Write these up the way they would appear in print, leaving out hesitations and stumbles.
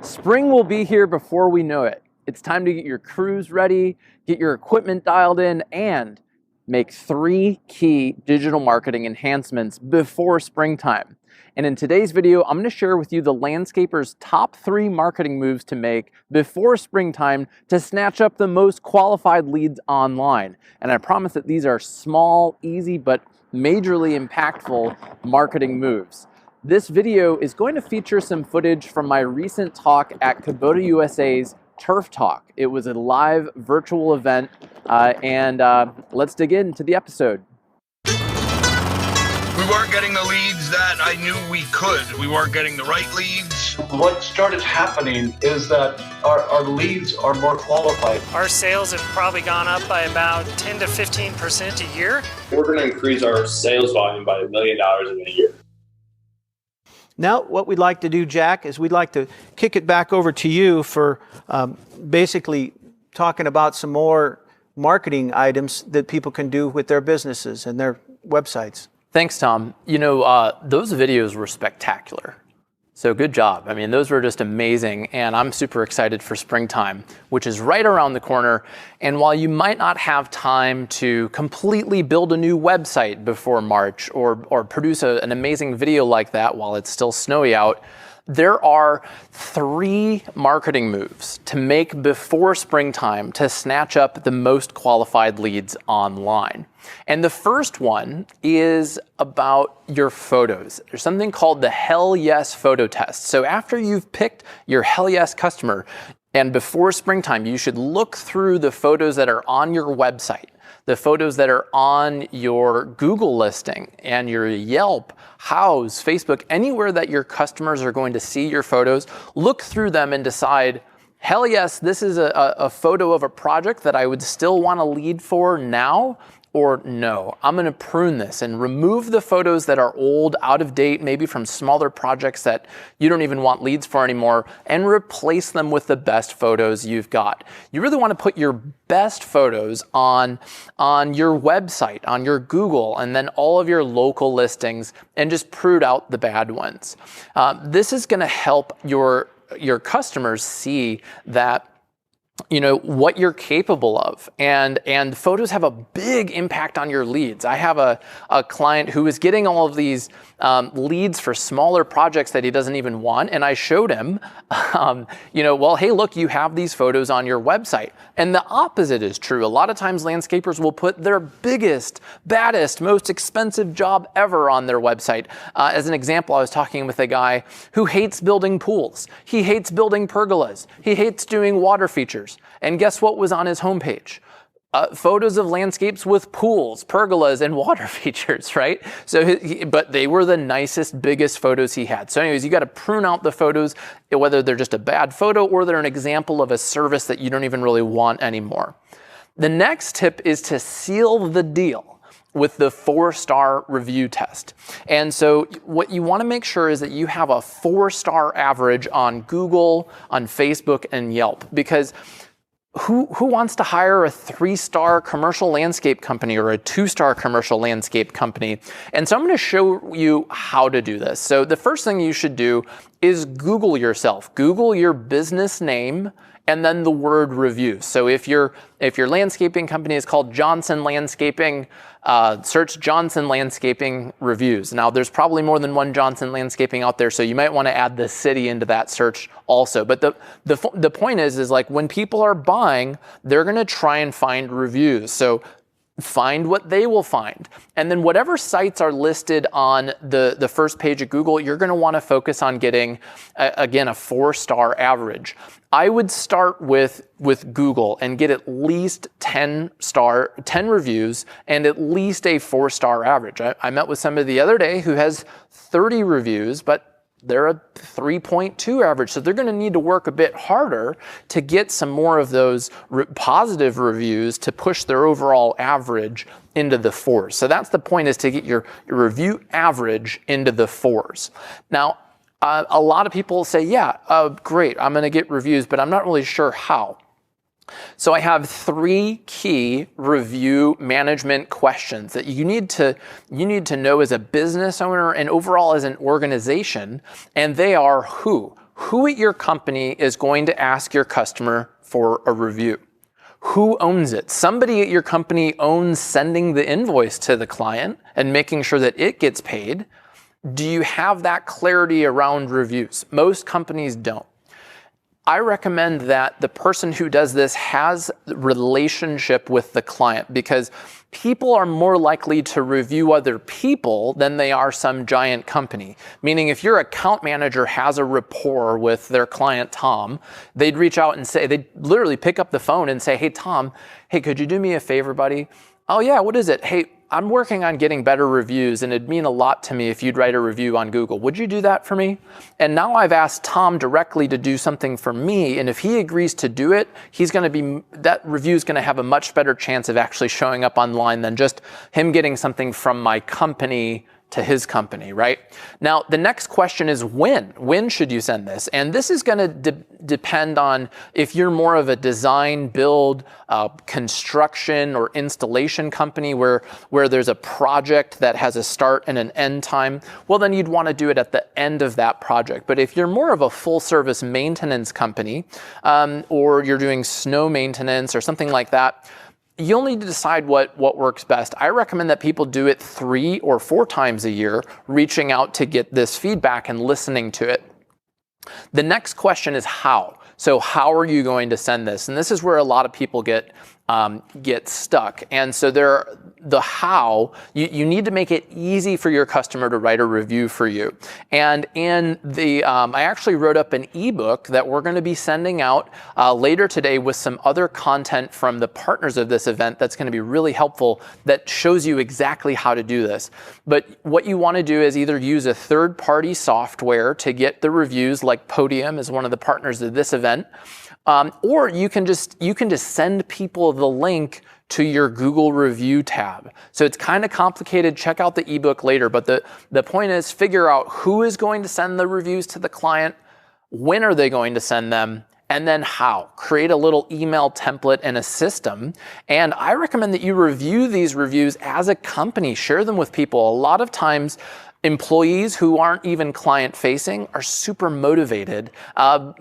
Spring will be here before we know it. It's time to get your crews ready, get your equipment dialed in, and make 3 key digital marketing enhancements before springtime. And in today's video, I'm going to share with you the landscaper's top 3 marketing moves to make before springtime to snatch up the most qualified leads online. And I promise that these are small, easy, but majorly impactful marketing moves. This video is going to feature some footage from my recent talk at Kubota USA's Turf Talk. It was a live virtual event, and let's dig into the episode. We weren't getting the leads that I knew we could. We weren't getting the right leads. What started happening is that our leads are more qualified. Our sales have probably gone up by about 10 to 15% a year. We're going to increase our sales volume by $1 million in a year. Now, what we'd like to do, Jack, is we'd like to kick it back over to you for basically talking about some more marketing items that people can do with their businesses and their websites. Thanks, Tom. You know, those videos were spectacular. So good job. I mean, those were just amazing, and I'm super excited for springtime, which is right around the corner. And while you might not have time to completely build a new website before March or produce an amazing video like that while it's still snowy out, there are 3 marketing moves to make before springtime to snatch up the most qualified leads online. And the first one is about your photos. There's something called the Hell Yes photo test. So after you've picked your Hell Yes customer, and before springtime, you should look through the photos that are on your website, the photos that are on your Google listing and your Yelp, Houzz, Facebook, anywhere that your customers are going to see your photos. Look through them and decide, hell yes, this is a photo of a project that I would still want to lead for now, or no, I'm going to prune this and remove the photos that are old, out of date, maybe from smaller projects that you don't even want leads for anymore, and replace them with the best photos you've got. You really want to put your best photos on your website, on your Google, and then all of your local listings, and just prune out the bad ones. This is going to help your customers see that, you know, what you're capable of, and photos have a big impact on your leads. I have a client who is getting all of these leads for smaller projects that he doesn't even want, and I showed him, you know, well, hey, look, you have these photos on your website. And the opposite is true. A lot of times landscapers will put their biggest, baddest, most expensive job ever on their website. As an example, I was talking with a guy who hates building pools. He hates building pergolas. He hates doing water features. And guess what was on his homepage? Photos of landscapes with pools, pergolas, and water features, right? So, but they were the nicest, biggest photos he had. So anyways, you got to prune out the photos, whether they're just a bad photo or they're an example of a service that you don't even really want anymore. The next tip is to seal the deal with the 4-star review test. And so what you want to make sure is that you have a 4-star average on Google, on Facebook, and Yelp, because who wants to hire a 3-star commercial landscape company or a 2-star commercial landscape company? And so I'm going to show you how to do this. So the first thing you should do is Google yourself. Google your business name and then the word review. So if your landscaping company is called Johnson Landscaping, search Johnson Landscaping reviews. Now there's probably more than one Johnson Landscaping out there, so you might want to add the city into that search also. But the point is like when people are buying, they're going to try and find reviews. So find what they will find. And then whatever sites are listed on the first page of Google, you're going to want to focus on getting, again, a 4-star average. I would start with Google and get at least 10 reviews and at least a 4-star average. I met with somebody the other day who has 30 reviews, but they're a 3.2 average. So they're going to need to work a bit harder to get some more of those positive reviews to push their overall average into the 4s. So that's the point, is to get your review average into the 4s. Now, a lot of people say, yeah, great, I'm going to get reviews, but I'm not really sure how. So I have 3 key review management questions that you need to know as a business owner and overall as an organization, and they are who? Who at your company is going to ask your customer for a review? Who owns it? Somebody at your company owns sending the invoice to the client and making sure that it gets paid. Do you have that clarity around reviews? Most companies don't. I recommend that the person who does this has a relationship with the client, because people are more likely to review other people than they are some giant company. Meaning if your account manager has a rapport with their client, Tom, they'd reach out and say, they'd literally pick up the phone and say, hey, Tom, hey, could you do me a favor, buddy? Oh yeah, what is it? Hey, I'm working on getting better reviews, and it'd mean a lot to me if you'd write a review on Google. Would you do that for me? And now I've asked Tom directly to do something for me, and if he agrees to do it, that review is going to have a much better chance of actually showing up online than just him getting something from my company to his company, right? Now, the next question is when? When should you send this? And this is going to depend on if you're more of a design, build, construction, or installation company where there's a project that has a start and an end time. Well, then you'd want to do it at the end of that project. But if you're more of a full-service maintenance company, or you're doing snow maintenance or something like that, you'll need to decide what works best. I recommend that people do it 3 or 4 times a year, reaching out to get this feedback and listening to it. The next question is how. So how are you going to send this? And this is where a lot of people get stuck. And so the how, you need to make it easy for your customer to write a review for you. And in the, I actually wrote up an ebook that we're going to be sending out later today with some other content from the partners of this event that's going to be really helpful, that shows you exactly how to do this. But what you want to do is either use a third-party software to get the reviews, like Podium is one of the partners of this event, or you can just send people the link to your Google review tab. So it's kind of complicated. Check out the ebook later. But the point is, figure out who is going to send the reviews to the client, when are they going to send them, and then how. Create a little email template and a system. And I recommend that you review these reviews as a company. Share them with people. A lot of times, employees who aren't even client-facing are super motivated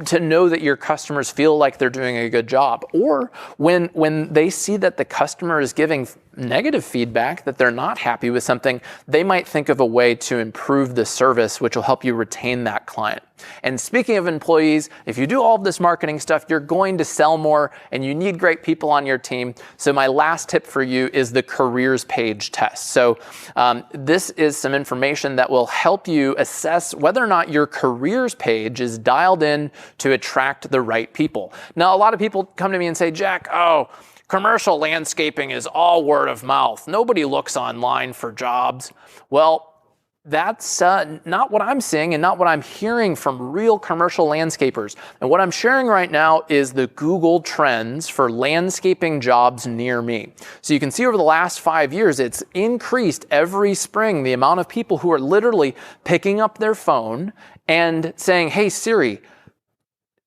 to know that your customers feel like they're doing a good job. Or when they see that the customer is giving negative feedback, that they're not happy with something, they might think of a way to improve the service, which will help you retain that client. And speaking of employees, if you do all of this marketing stuff, you're going to sell more, and you need great people on your team. So my last tip for you is the careers page test. So this is some information that will help you assess whether or not your careers page is dialed in to attract the right people. Now, a lot of people come to me and say, Jack, commercial landscaping is all word of mouth. Nobody looks online for jobs. Well, that's not what I'm seeing and not what I'm hearing from real commercial landscapers. And what I'm sharing right now is the Google trends for landscaping jobs near me. So you can see over the last 5 years, it's increased every spring, the amount of people who are literally picking up their phone and saying, hey, Siri,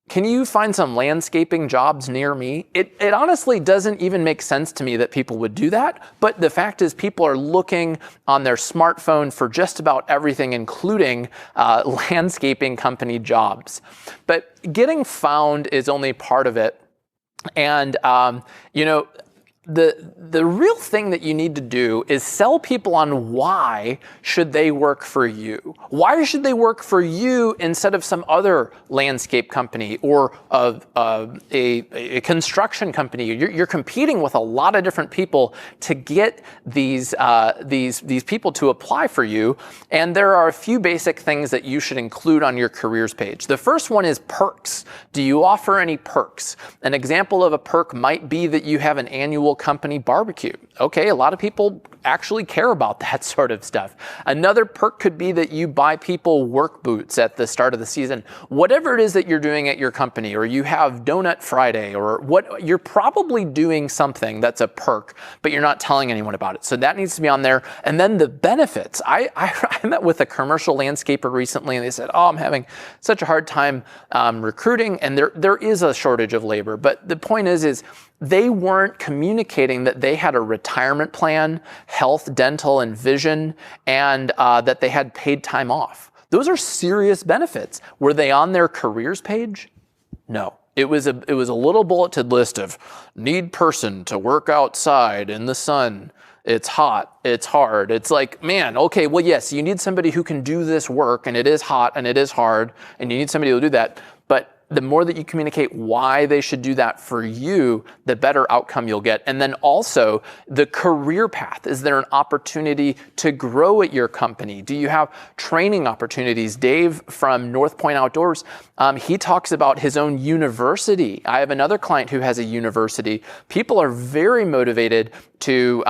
can you find some landscaping jobs near me? It honestly doesn't even make sense to me that people would do that. But the fact is, people are looking on their smartphone for just about everything, including landscaping company jobs. But getting found is only part of it. And, the real thing that you need to do is sell people on why should they work for you. Why should they work for you instead of some other landscape company or a construction company? You're competing with a lot of different people to get these people to apply for you. And there are a few basic things that you should include on your careers page. The first one is perks. Do you offer any perks? An example of a perk might be that you have an annual company barbecue. Okay, a lot of people actually care about that sort of stuff. Another perk could be that you buy people work boots at the start of the season. Whatever it is that you're doing at your company, or you have Donut Friday, or what, you're probably doing something that's a perk, but you're not telling anyone about it. So that needs to be on there. And then the benefits. I met with a commercial landscaper recently, and they said, I'm having such a hard time recruiting, and there is a shortage of labor. But the point is they weren't communicating that they had a retirement plan, health, dental, and vision, and that they had paid time off. Those are serious benefits. Were they on their careers page? No. It was a little bulleted list of need person to work outside in the sun. It's hot, it's hard. It's like, man, okay, well, yes, you need somebody who can do this work, and it is hot and it is hard, and you need somebody to do that. But the more that you communicate why they should do that for you, the better outcome you'll get. And then also the career path. Is there an opportunity to grow at your company? Do you have training opportunities? Dave from North Point Outdoors, he talks about his own university. I have another client who has a university. People are very motivated to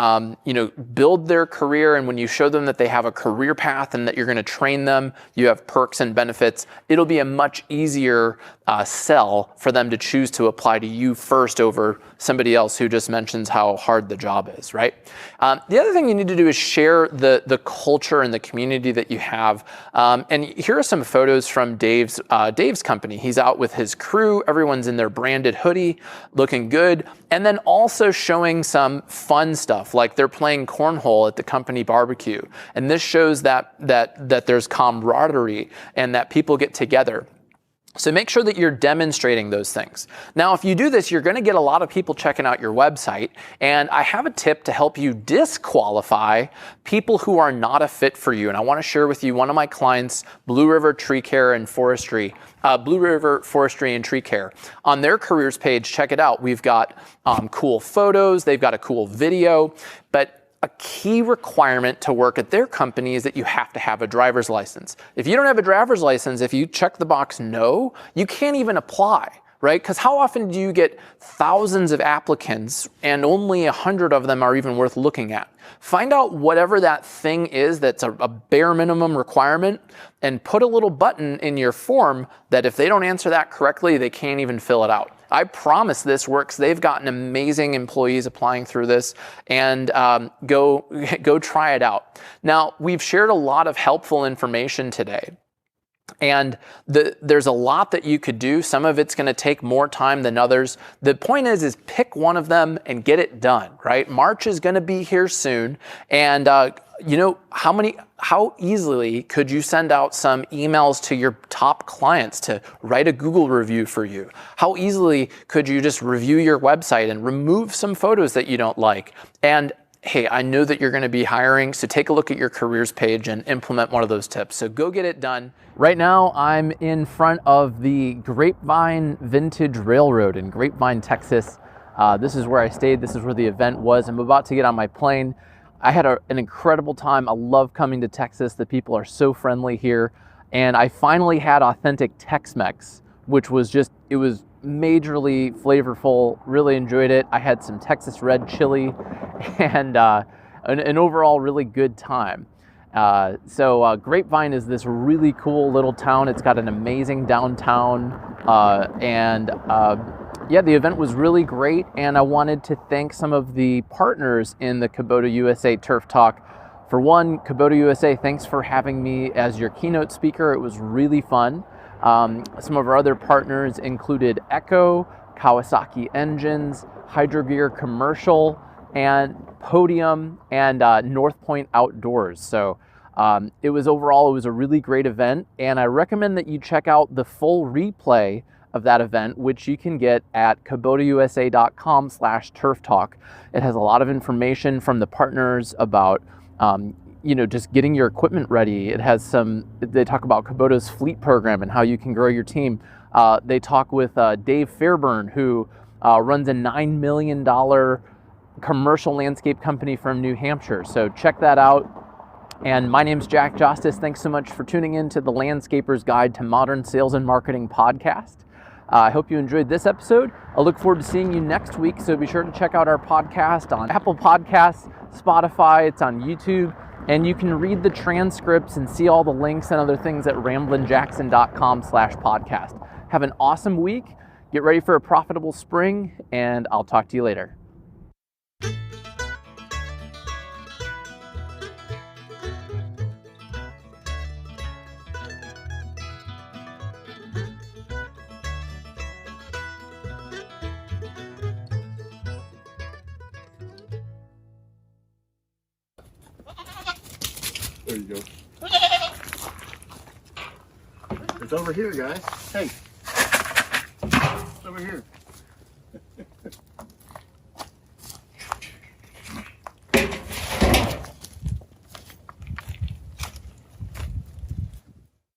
build their career, and when you show them that they have a career path and that you're going to train them, you have perks and benefits, it'll be a much easier sell for them to choose to apply to you first over somebody else who just mentions how hard the job is, right? The other thing you need to do is share the culture and the community that you have. And here are some photos from Dave's company. He's out with his crew. Everyone's in their branded hoodie, looking good. And then also showing some fun stuff, like they're playing cornhole at the company barbecue. And this shows that there's camaraderie and that people get together. So make sure that you're demonstrating those things. Now, if you do this, you're going to get a lot of people checking out your website. And I have a tip to help you disqualify people who are not a fit for you. And I want to share with you one of my clients, Blue River Tree Care and Forestry, Blue River Forestry and Tree Care. On their careers page, check it out. We've got cool photos. They've got a cool video. But a key requirement to work at their company is that you have to have a driver's license. If you don't have a driver's license, if you check the box no, you can't even apply, right? Because how often do you get thousands of applicants and only 100 of them are even worth looking at? Find out whatever that thing is that's a bare minimum requirement and put a little button in your form that if they don't answer that correctly, they can't even fill it out. I promise this works. They've gotten amazing employees applying through this, and go try it out. Now, we've shared a lot of helpful information today. And there's a lot that you could do. Some of it's going to take more time than others. The point is pick one of them and get it done, right? March is going to be here soon. And how easily could you send out some emails to your top clients to write a Google review for you? How easily could you just review your website and remove some photos that you don't like? And hey, I know that you're going to be hiring, so take a look at your careers page and implement one of those tips. So go get it done. Right now, I'm in front of the Grapevine Vintage Railroad in Grapevine, Texas. This is where I stayed. This is where the event was. I'm about to get on my plane. I had an incredible time. I love coming to Texas. The people are so friendly here. And I finally had authentic Tex-Mex, which was it was majorly flavorful. Really enjoyed it. I had some Texas red chili and an overall really good time. So Grapevine is this really cool little town. It's got an amazing downtown, yeah, the event was really great, and I wanted to thank some of the partners in the Kubota USA Turf Talk. For one, Kubota USA, thanks for having me as your keynote speaker. It was really fun. Some of our other partners included Echo, Kawasaki Engines, Hydrogear Commercial, and Podium, and North Point Outdoors. So it was a really great event, and I recommend that you check out the full replay of that event, which you can get at kubotausa.com/turf talk. It has a lot of information from the partners about just getting your equipment ready. It has they talk about Kubota's fleet program and how you can grow your team. They talk with Dave Fairburn, who runs a $9 million commercial landscape company from New Hampshire. So check that out. And my name's Jack Jostes. Thanks so much for tuning in to the Landscaper's Guide to Modern Sales and Marketing podcast. I hope you enjoyed this episode. I look forward to seeing you next week. So be sure to check out our podcast on Apple Podcasts, Spotify, it's on YouTube, and you can read the transcripts and see all the links and other things at ramblinjackson.com/podcast. Have an awesome week. Get ready for a profitable spring, and I'll talk to you later. There you go. It's over here, guys. Hey, it's over here.